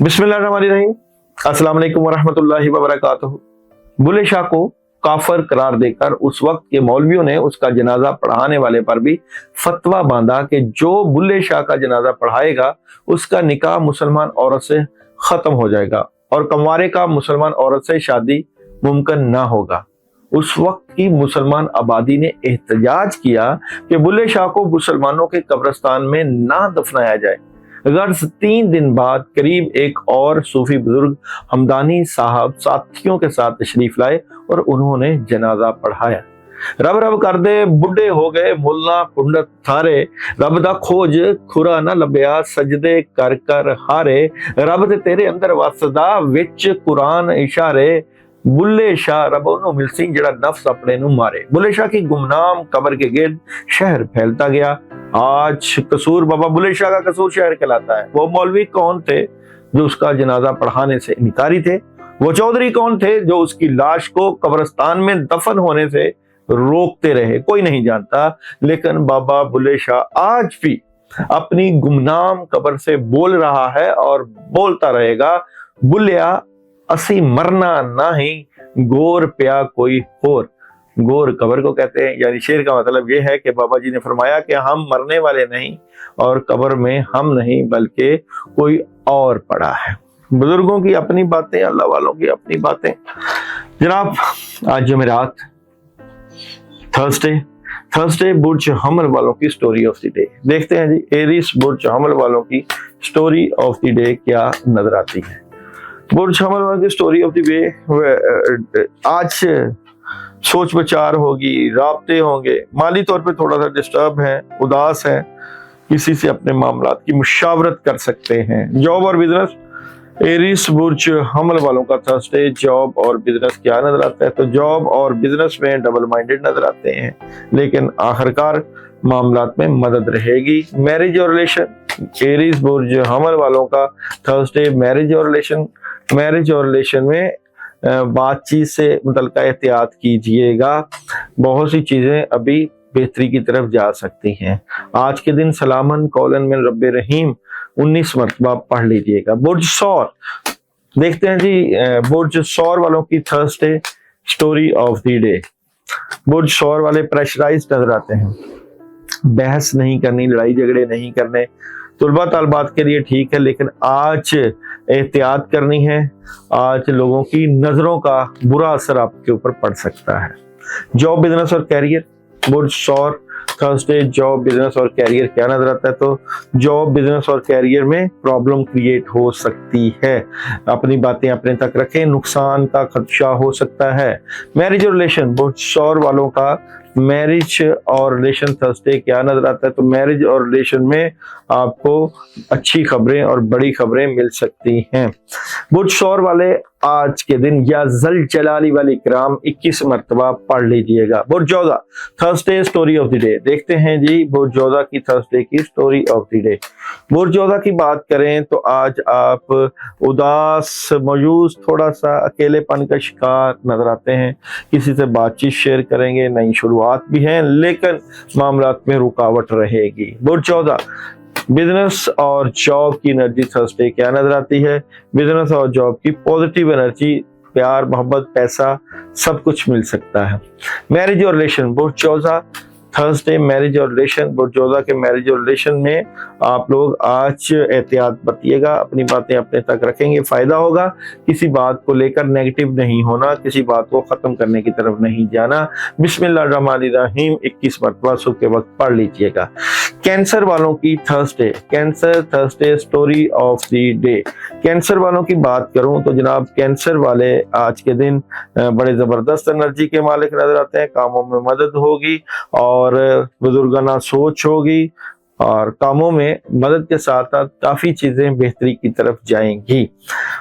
बिस्मिल्लाहिर्रहमानिर्रहीम। अस्सलाम वालेकुम वरहमतुल्लाहि वबरकातुहू। बुल्ले शाह को काफर करार देकर उस वक्त के मौलवियों ने उसका जनाजा पढ़ाने वाले पर भी फतवा बांधा कि जो बुल्ले शाह का जनाजा पढ़ाएगा उसका निकाह मुसलमान औरत से खत्म हो जाएगा और कंवारे का मुसलमान औरत से शादी मुमकिन ना होगा। उस वक्त की मुसलमान आबादी ने एहतजाज किया कि बुल्ले शाह को मुसलमानों के कब्रिस्तान में ना दफनाया जाए। गर्ज 3 दिन बाद करीब एक और सूफी बुजुर्ग हमदानी साहब साथियों के साथ तशरीफ लाए और उन्होंने जनाजा पढ़ाया। रब रब कर दे बुढ़े हो गए मुल्ला पुंडत थारे, रब दा खोज खुरा ना लभ्या सजदे कर कर हारे, रब दे तेरे अंदर वसदा विच कुरान इशारे, बुल्ले शाह रबो नु मिलसी जड़ा नफ्स अपने नु मारे। बुल्ले शाह की गुमनाम कब्र के गिर्द शहर फैलता गया। आज कसूर बाबा बुल्ले शाह का कसूर शहर कहलाता है। वो मौलवी कौन थे जो उसका जनाजा पढ़ाने से इनकारी थे? वो चौधरी कौन थे जो उसकी लाश को कब्रिस्तान में दफन होने से रोकते रहे? कोई नहीं जानता, लेकिन बाबा बुल्ले शाह आज भी अपनी गुमनाम कब्र से बोल रहा है और बोलता रहेगा, बुल्लिया असी मरना नाही गोर प्या कोई होर। गोर कब्र को कहते हैं, यानी शेर का मतलब यह है कि बाबा जी ने फरमाया कि हम मरने वाले नहीं और कब्र में हम नहीं बल्कि कोई और पड़ा है। बुजुर्गों की अपनी बातें, अल्लाह वालों की अपनी बातें। जनाब, आज जुमेरात थर्सडे बुर्ज हमल वालों की स्टोरी ऑफ द डे देखते हैं जी। एरीज बुर्ज हमल वालों की स्टोरी ऑफ द डे क्या नजर आती है? बुर्ज हमल वालों की स्टोरी ऑफ द डे आज सोच विचार होगी, राब्ते होंगे, माली तौर पे थोड़ा सा डिस्टर्ब है, उदास है, किसी से अपने मामलात की मुशावरत कर सकते हैं। जॉब और बिजनेस, एरीज बुर्ज हमल वालों का थर्सडे जॉब और बिजनेस क्या नजर आता है? तो जॉब और बिजनेस में डबल माइंडेड नजर आते हैं, लेकिन आखिरकार मामलात में मदद रहेगी। मैरिज और रिलेशन, एरीज बुर्ज हमल वालों का थर्सडे मैरिज और रिलेशन में बातचीत से मुतल्लिका एहतियात कीजिएगा। बहुत सी चीजें अभी बेहतरी की तरफ जा सकती हैं। आज के दिन सलामन कौलन मिन रब्बे रहीम 19 मरतबा पढ़ लीजिएगा। बुर्ज सौर देखते हैं जी। बुर्ज सौर वालों की Thursday story of the day. बुर्ज सौर वाले प्रेशराइज्ड नजर आते हैं, बहस नहीं करनी, लड़ाई झगड़े नहीं करने, तुलबा तालबात के लिए ठीक है, लेकिन आज एहतियात करनी है। आज लोगों की नजरों का बुरा असर आपके ऊपर पड़ सकता है। जॉब बिजनेस और कैरियर, बुर्ज सौर थर्सडे जॉब बिजनेस और कैरियर क्या नजर आता है? तो जॉब बिजनेस और कैरियर में प्रॉब्लम क्रिएट हो सकती है। अपनी बातें अपने तक रखें, नुकसान का खदशा हो सकता है। मैरिज और रिलेशन, बुर्ज सौर वालों का मैरिज और रिलेशन थर्सडे क्या नजर आता है? तो मैरिज और रिलेशन में आपको अच्छी खबरें और बड़ी खबरें मिल सकती हैं। बुर्ज सौर वाले आज के दिन या जल जलाली वाली कराम 21 मरतबा पढ़ लीजिएगा। बुर्ज जोधा Thursday story of the day देखते हैं जी। बुर्ज जोधा की थर्सडे की स्टोरी ऑफ द डे। बुर्ज जोधा की बात करें तो आज आप उदास, मायूस, थोड़ा सा अकेलेपन का शिकार नजर आते हैं। किसी से बातचीत शेयर करेंगे, नई शुरुआत भी है, लेकिन मामलात में रुकावट रहेगी। बुर्ज जोधा बिजनेस और जॉब की एनर्जी थर्सडे क्या नजर आती है? बिजनेस और जॉब की पॉजिटिव एनर्जी, प्यार, मोहब्बत, पैसा सब कुछ मिल सकता है। मैरिज और रिलेशन, बुर्ज जोधा थर्सडे मैरिज और रिलेशन। बुर्ज जोधा के मैरिज और रिलेशन में आप लोग आज एहतियात बरतिएगा, अपनी बातें अपने तक रखेंगे, फायदा होगा। किसी बात को लेकर नेगेटिव नहीं होना, किसी बात को खत्म करने की तरफ नहीं जाना। बिस्मिल्लाहिर्रहमानिर्रहीम 21 मरतबा सुबह के वक्त पढ़ लीजिएगा। कैंसर वालों की Thursday, cancer Thursday story of the day. Cancer वालों की बात करूं तो जनाब, कैंसर वाले आज के दिन बड़े जबरदस्त एनर्जी के मालिक नजर आते हैं। कामों में मदद होगी और बुजुर्गाना सोच होगी और कामों में मदद के साथ साथ काफी चीजें बेहतरी की तरफ जाएंगी।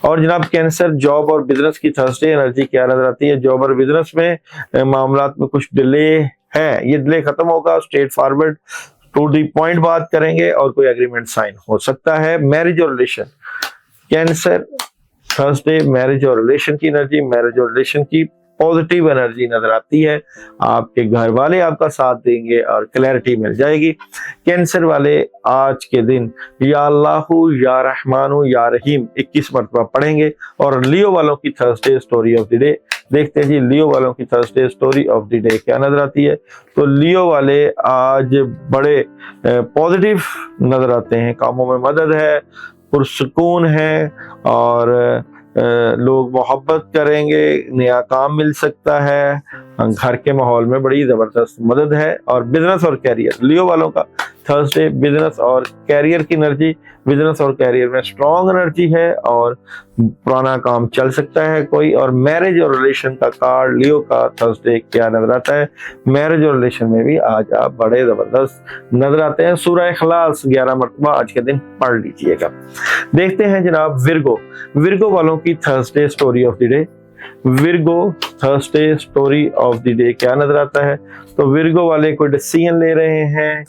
और जनाब, कैंसर जॉब और बिजनेस की थर्सडे एनर्जी क्या नजर आती है? जॉब और बिजनेस में मामलात में कुछ डिले है, ये डिले खत्म होगा। Straight forward to the point बात करेंगे और कोई एग्रीमेंट साइन हो सकता है। मैरिज और रिलेशन, कैंसर थर्सडे मैरिज और रिलेशन की एनर्जी, मैरिज और रिलेशन की पॉजिटिव एनर्जी नजर आती है। आपके घर वाले आपका साथ देंगे और क्लैरिटी मिल जाएगी। कैंसर वाले आज के दिन या अल्लाहु या रहमानु या रहीम 21 मरतबा पढ़ेंगे। और लियो वालों की Thursday story of the day देखते हैं जी, लियो वालों की Thursday story of the day क्या नजर आती है। तो लियो वाले आज बड़े पॉजिटिव नजर आते हैं, कामों में मदद है, पुरसुकून है और लोग मोहब्बत करेंगे, नया काम मिल सकता है, घर के माहौल में बड़ी जबरदस्त मदद है। और बिजनेस और कैरियर, लियो वालों का थर्सडे बिजनेस और कैरियर की एनर्जी, बिजनेस और कैरियर में स्ट्रॉन्ग एनर्जी है और पुराना काम चल सकता है कोई। और मैरिज और रिलेशन का कार्ड लियो का थर्सडे क्या नजर आता है, मैरिज और रिलेशन में भी आज आप बड़े जबरदस्त नजर आते हैं। सूरह इखलास 11 मरतबा आज के दिन पढ़ लीजिएगा। देखते हैं जनाब विर्गो, विर्गो वालों की Thursday story of the day. Virgo Thursday story of the day क्या नजर आता है। तो विर्गो वाले कोई डिसीजन ले रहे हैं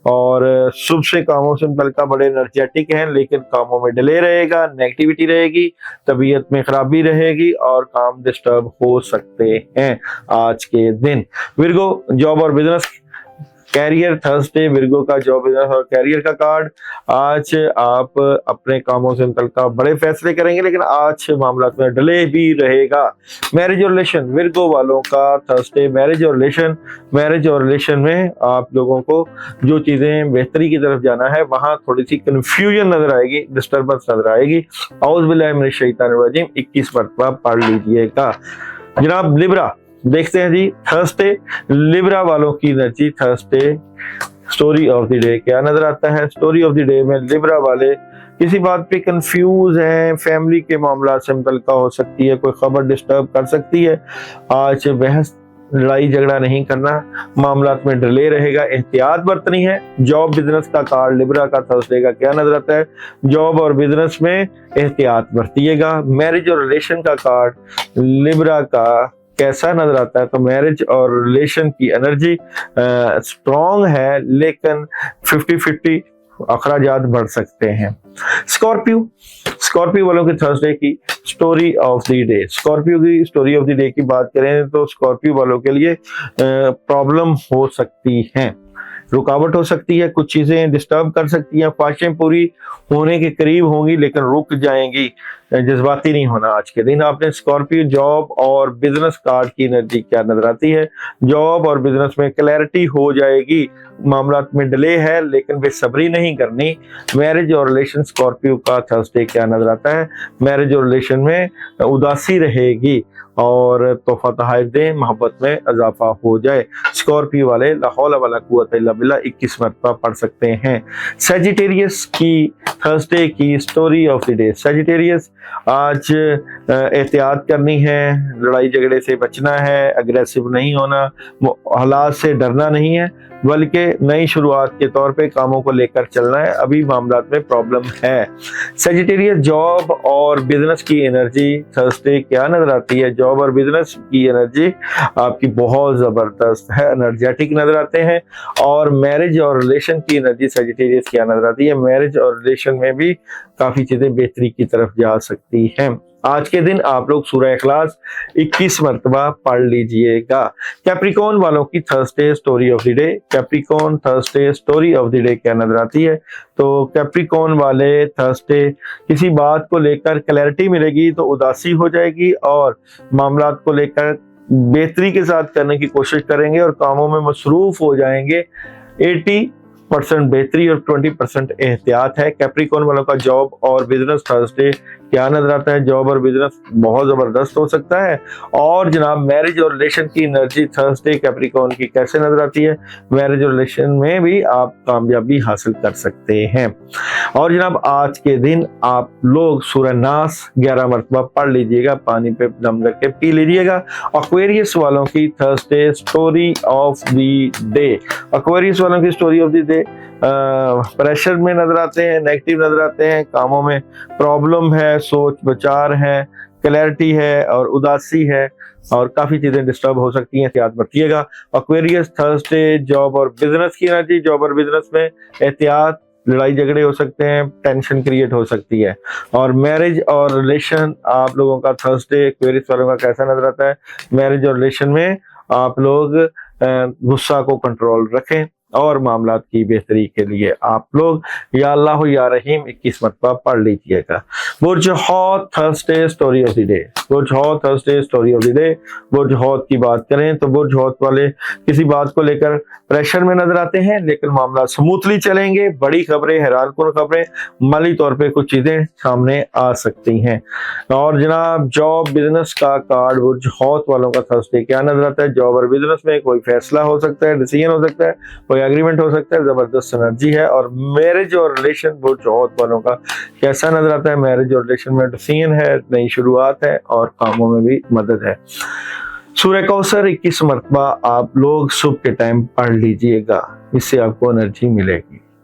और शुभ से कामों से मुतल्लिका बड़े एनर्जेटिक हैं, लेकिन कामों में डिले रहेगा, नेगेटिविटी रहेगी, तबीयत में खराबी रहेगी और काम डिस्टर्ब हो सकते हैं आज के दिन। विर्गो जॉब और बिजनेस कैरियर थर्सडे, विर्गो का जॉब बिजनेस और कैरियर का कार्ड। आज आप अपने कामों से मुतल्लिका बड़े फैसले करेंगे, लेकिन आज मामला में डिले भी रहेगा। मैरिज और रिलेशन, विर्गो वालों का थर्सडे मैरिज और रिलेशन, मैरिज और रिलेशन में आप लोगों को जो चीजें बेहतरी की तरफ जाना है वहां थोड़ी सी कंफ्यूजन नजर आएगी, डिस्टर्बेंस नजर आएगी। औज़ बिल्लाहि मिनश शैतानिर रजीम 21 मरतबा पढ़ लीजिएगा। जनाब लिब्रा देखते हैं जी, थर्सडे लिब्रा वालों की energy, Thursday story of the day क्या नजर आता है। स्टोरी ऑफ द डे में लिब्रा वाले किसी बात पे कंफ्यूज हैं, फैमिली के मामला से मुतल्लिका हो सकती है, कोई खबर डिस्टर्ब कर सकती है। आज बहस लड़ाई झगड़ा नहीं करना, मामला में डिले रहेगा, एहतियात बरतनी है। जॉब बिजनेस का कार्ड लिब्रा का थर्सडे का क्या नजर आता है, जॉब और बिजनेस में एहतियात बरतिएगा। मैरिज और रिलेशन का कार्ड लिब्रा का कैसा नजर आता है। तो मैरिज और रिलेशन की एनर्जी स्ट्रॉन्ग है, लेकिन 50-50 अखराजात बढ़ सकते हैं। स्कॉर्पियो, स्कॉर्पियो वालों के थर्सडे की story of the day, Scorpio की स्टोरी ऑफ द डे की बात करें तो स्कॉर्पियो वालों के लिए प्रॉब्लम हो सकती है, रुकावट हो सकती है, कुछ चीजें डिस्टर्ब कर सकती हैं, ख्वाहिशें पूरी होने के करीब होंगी लेकिन रुक जाएंगी। जज्बाती नहीं होना आज के दिन आपने। स्कॉर्पियो जॉब और बिजनेस कार्ड की एनर्जी क्या नजर आती है, जॉब और बिजनेस में क्लैरिटी हो जाएगी, मामला में डिले है लेकिन बेसब्री नहीं करनी। मैरिज और रिलेशन स्कॉर्पियो का थर्सडे क्या नजर आता है, मैरिज और रिलेशन में उदासी रहेगी और तोहफा तोहफा दें, मोहब्बत में इजाफा हो जाए। स्कॉर्पियो वाले ला हौला वला कुव्वता इल्ला बिल्लाह 21 मरतबा पढ़ सकते हैं। सजिटेरियस की थर्सडे की story of the day, Sagittarius आज एहतियात करनी है, लड़ाई झगड़े से बचना है, अग्रेसिव नहीं होना, हालात से डरना नहीं है, बल्कि नई शुरुआत के तौर पे कामों को लेकर चलना है। अभी मामला में प्रॉब्लम है। सजिटेरियस जॉब और बिजनेस की एनर्जी थर्सडे क्या नजर आती है, जॉब और बिजनेस की एनर्जी आपकी बहुत जबरदस्त है, एनर्जेटिक नजर आते हैं। और मैरिज और रिलेशन की एनर्जी सजिटेरियस क्या नजर आती है, मैरिज और रिलेशन में भी काफी चीजें बेहतरी की तरफ जा सकती हैं। आज के दिन आप लोग सूरह इखलास 21 मरतबा पढ़ लीजिएगा। कैप्रिकॉर्न वालों की Thursday story of the day, Capricorn Thursday story of the day क्या नजर आती है। तो कैप्रिकॉर्न वाले थर्सडे किसी बात को लेकर क्लैरिटी मिलेगी तो उदासी हो जाएगी और मामला को लेकर बेहतरी के साथ करने की कोशिश करेंगे और कामों में मसरूफ हो जाएंगे। 80% बेहतरी और 20% एहतियात है। कैप्रिकॉर्न वालों का जॉब और बिजनेस थर्सडे क्या नजर आता है, जॉब और बिजनेस बहुत जबरदस्त हो सकता है। और जनाब मैरिज और रिलेशन की एनर्जी थर्सडे कैप्रिकॉर्न की कैसे नजर आती है, मैरिज और रिलेशन में भी आप कामयाबी हासिल कर सकते हैं। और जनाब आज के दिन आप लोग सूरह नास 11 मरतबा पढ़ लीजिएगा, पानी पे दम करके पी लीजिएगा। एक्वेरियस वालों की Thursday story of the day, Aquarius वालों की story of the day pressure में नजर आते हैं, नेगेटिव नजर आते हैं, कामों में प्रॉब्लम है, सोच विचार है, क्लैरिटी है और उदासी है और काफी चीजें डिस्टर्ब हो सकती हैं, एहतियात बरतिएगा। एक्वेरियस थर्सडे जॉब और बिजनेस की एनर्जी, जॉब और बिजनेस में एहतियात लड़ाई झगड़े हो सकते हैं, टेंशन क्रिएट हो सकती है। और मैरिज और रिलेशन आप लोगों का थर्सडे एक्वेरियस वालों का कैसा नजर आता है? मैरिज और रिलेशन में आप लोग गुस्सा को कंट्रोल रखें और मामलात की बेहतरी के लिए आप लोग या अल्लाह या रहीम 21 मरतबा पढ़ लीजिएगा। बुर्ज हौत Thursday story of the day. बुर्ज हौत Thursday story of the day. बुर्ज हौत की बात करें तो बुर्ज हौत वाले किसी बात को लेकर प्रेशर में नजर आते हैं, लेकिन मामला स्मूथली चलेंगे। बड़ी खबरें, हैरानकुन खबरें, माली तौर पे कुछ चीजें सामने आ सकती हैं। और जनाब जॉब बिजनेस का कार्ड बुर्ज हौत वालों का थर्सडे क्या नजर आता है? जॉब और बिजनेस में कोई फैसला हो सकता है, डिसीजन हो सकता है, कोई एग्रीमेंट हो सकता है, जबरदस्त एनर्जी है। और मैरिज और रिलेशन बुर्ज हौत वालों का कैसा नजर आता है? मैरिज और रिलेशन में डिसीजन है, नई शुरुआत है और कामों में भी मदद है। सूरह कौसर 21 मरतबा आप लोग सुबह के टाइम पढ़ लीजिएगा, इससे आपको एनर्जी मिलेगी।